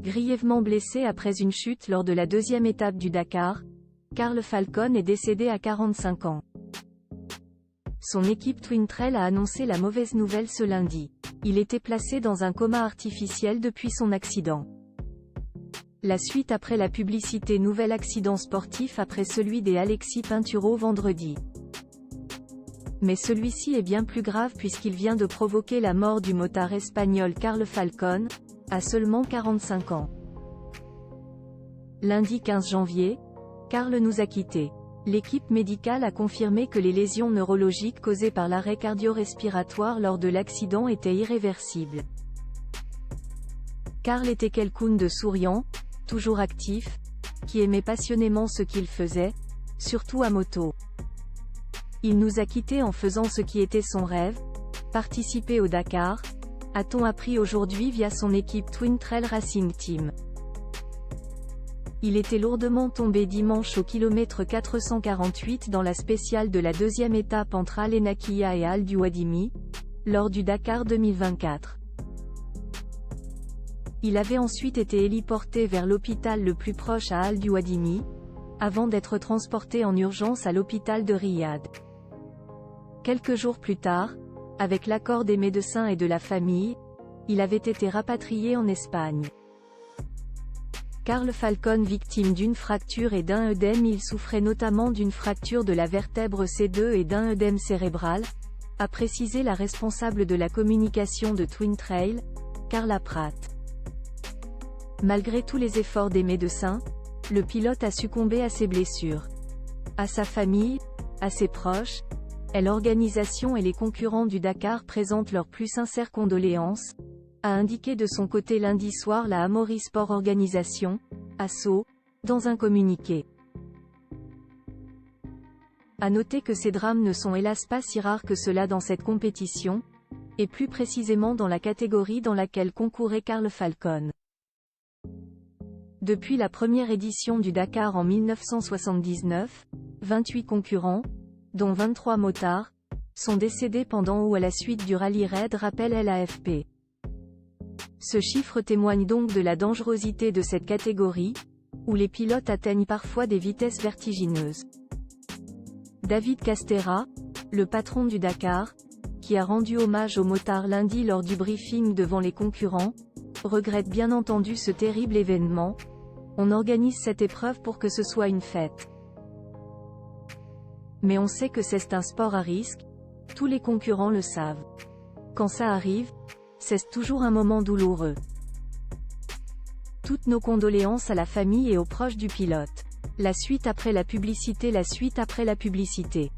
Grièvement blessé après une chute lors de la deuxième étape du Dakar, Carl Falcon est décédé à 45 ans. Son équipe TwinTrail a annoncé la mauvaise nouvelle ce lundi. Il était placé dans un coma artificiel depuis son accident. La suite après la publicité. Nouvel accident sportif après celui des Alexis Pinturo vendredi. Mais celui-ci est bien plus grave puisqu'il vient de provoquer la mort du motard espagnol Carl Falcon, à seulement 45 ans. Lundi 15 janvier, Carl nous a quittés. L'équipe médicale a confirmé que les lésions neurologiques causées par l'arrêt cardio-respiratoire lors de l'accident étaient irréversibles. Carl était quelqu'un de souriant, toujours actif, qui aimait passionnément ce qu'il faisait, surtout à moto. Il nous a quittés en faisant ce qui était son rêve, participer au Dakar, a-t-on appris aujourd'hui via son équipe TwinTrail Racing Team. Il était lourdement tombé dimanche au kilomètre 448 dans la spéciale de la deuxième étape entre Al Enakia et Al Duwadimi, lors du Dakar 2024. Il avait ensuite été héliporté vers l'hôpital le plus proche à Al Duwadimi, avant d'être transporté en urgence à l'hôpital de Riyad. Quelques jours plus tard, avec l'accord des médecins et de la famille, il avait été rapatrié en Espagne. Carl Falcon, victime d'une fracture et d'un œdème. Il souffrait notamment d'une fracture de la vertèbre C2 et d'un œdème cérébral, a précisé la responsable de la communication de TwinTrail, Carla Pratt. Malgré tous les efforts des médecins, le pilote a succombé à ses blessures. À sa famille, à ses proches, et l'organisation et les concurrents du Dakar présentent leurs plus sincères condoléances, a indiqué de son côté lundi soir la Amaury Sport Organisation, ASSO, dans un communiqué. À noter que ces drames ne sont hélas pas si rares que cela dans cette compétition, et plus précisément dans la catégorie dans laquelle concourait Carl Falcon. Depuis la première édition du Dakar en 1979, 28 concurrents, dont 23 motards, sont décédés pendant ou à la suite du rallye raid, rappelle l'AFP. Ce chiffre témoigne donc de la dangerosité de cette catégorie, où les pilotes atteignent parfois des vitesses vertigineuses. David Castera, le patron du Dakar, qui a rendu hommage aux motards lundi lors du briefing devant les concurrents, regrette bien entendu ce terrible événement. On organise cette épreuve pour que ce soit une fête. Mais on sait que c'est un sport à risque, tous les concurrents le savent. Quand ça arrive, c'est toujours un moment douloureux. Toutes nos condoléances à la famille et aux proches du pilote. La suite après la publicité. La suite après la publicité.